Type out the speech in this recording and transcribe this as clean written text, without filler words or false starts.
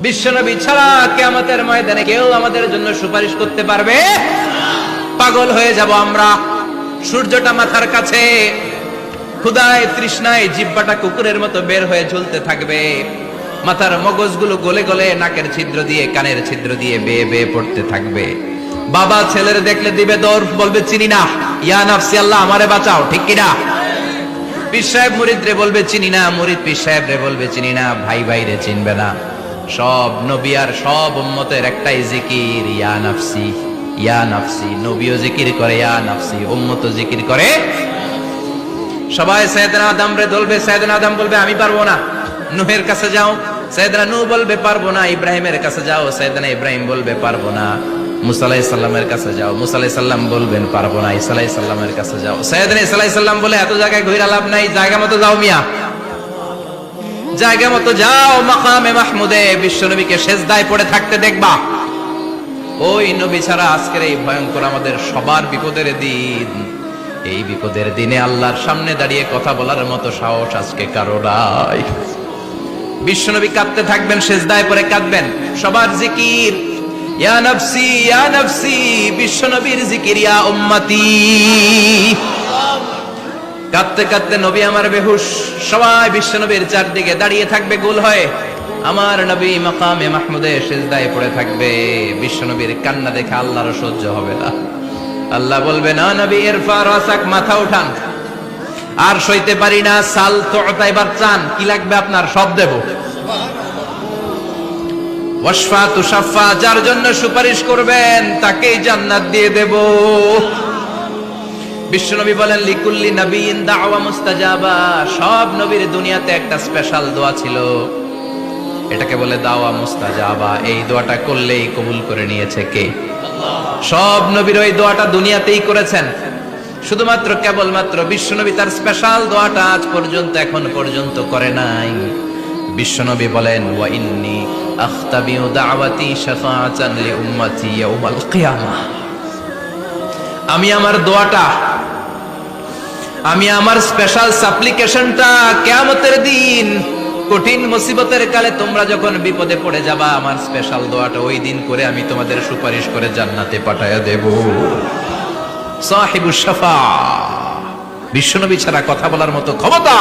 বিশ্বনবী ছাড়া কিয়ামতের ময়দানে কেউ আমাদের জন্য সুপারিশ করতে পারবে? পাগল হয়ে যাব আমরা। সূর্যটা মাথার কাছে, ক্ষুধায় তৃষ্ণায় জিহ্বাটা কুকুরের মতো বের হয়ে ঝুলতে থাকবে, মাথার মগজগুলো গলে গলে নাকের ছিদ্র দিয়ে কানের ছিদ্র দিয়ে বেয়ে বেয়ে পড়তে থাকবে। বাবা ছেলের দেখলে দিবে দৌড়, বলবে চিনি না, ইয়া নাফসি আল্লাহ আমারে বাঁচাও, ঠিক কিনা? পীর সাহেব মুরিদ রে বলবে চিনি না, মুরিদ পীর সাহেব রে বলবে চিনি না, ভাই ভাই রে চিনবে না। সব নবী আর সব উম্মতের একটাই জিকির, ইয়া নাফসি ইয়া নাফসি। নবীও জিকির করে ইয়া নাফসি, উম্মতও জিকির করে। সবাই সাইয়েদনা আদম রে বলবে, সাইয়েদনা আদম বলবে আমি পারবো না। নূহের কাছে যাও, সাইয়েদনা নূহ বলবে পারবো না। ইব্রাহিমের কাছে যাও, সাইয়েদনা ইব্রাহিম বলবে পারবো না। মুসা আলাইহিস সালামের কাছে যাও, মুসা আলাইহিস সালাম বলবেন পারবো না। ঈসা আলাইহিস সালামের কাছে যাও, সাইয়েদনা ঈসা আলাইহিস সালাম বলে এত জায়গায় ঘুরে লাভ নাই, জায়গা মতো যাও মিয়া, জায়গা মতো যাও। মাকামে মাহমুদে বিশ্বনবীকে সেজদায় পড়ে থাকতে দেখবা। ওই নবী ছাড়া আজকের এই ভয়ঙ্কর আমাদের সবার বিপদের দিন, এই বিপদের দিনে আল্লাহর সামনে দাঁড়িয়ে কথা বলার মতো সাহস আজকে কারো নাই। বিশ্বনবী কাঁদতে থাকবেন, সেজদায় পড়ে কাঁদবেন। সবার জিকির ইয়া নাফসি ইয়া নাফসি, বিশ্বনবীর জিকির ইয়া উম্মতি। কাঁদতে কাঁদতে নবী আমার বেহুশ, সবাই বিশ্বনবীর চারদিকে দাঁড়িয়ে থাকবে গোল হয়ে। আমার নবী মাকামে মাহমুদে সিজদায় পড়ে থাকবে। বিশ্বনবীর কান্না দেখে আল্লাহর সহ্য হবে না। আল্লাহ বলবে না নবী ইরফা রাসাক, মাথা উঠান, আর সইতে পারি না। সাল তুতা, এবার চান, কি লাগবে আপনার সব দেব। ওয়াশফা তুশাফা, যার জন্য সুপারিশ করবেন তাকেই জান্নাত দিয়ে দেব। বিশ্বনবী বলেন লিকুল্লি নবিয়িন দাওয়া মুস্তাজাবা, সব নবীর দুনিয়াতে একটা স্পেশাল দোয়া ছিল, এটাকে বলে দাওয়া মুস্তাজাবা। এই দোয়াটা করলেই কবুল করে নিয়েছে কে? আল্লাহ। সব নবীর ওই দোয়াটা দুনিয়াতেই করেছেন, শুধুমাত্র কেবলমাত্র বিশ্বনবী তার স্পেশাল দোয়াটা আজ পর্যন্ত এখন পর্যন্ত করে নাই। বিশ্বনবী বলেন ওয়া ইন্নী আখতাবিউ দাওয়াতি শাফাআতান লি উম্মতি ইয়াউমাল কিয়ামাহ, আমি আমার দোয়াটা, আমি আমার স্পেশাল সাপ্লিকেশনটা কিয়ামতের দিন কঠিন মুসিবতের কালে তোমরা যখন বিপদে পড়ে যাবা, আমার স্পেশাল দোয়াটা ওই দিন করে আমি তোমাদের সুপারিশ করে জান্নাতে পাঠায়া দেব। সাহিবুশ শাফা, বিশ্বনবী ছাড়া কথা বলার মতো ক্ষমতা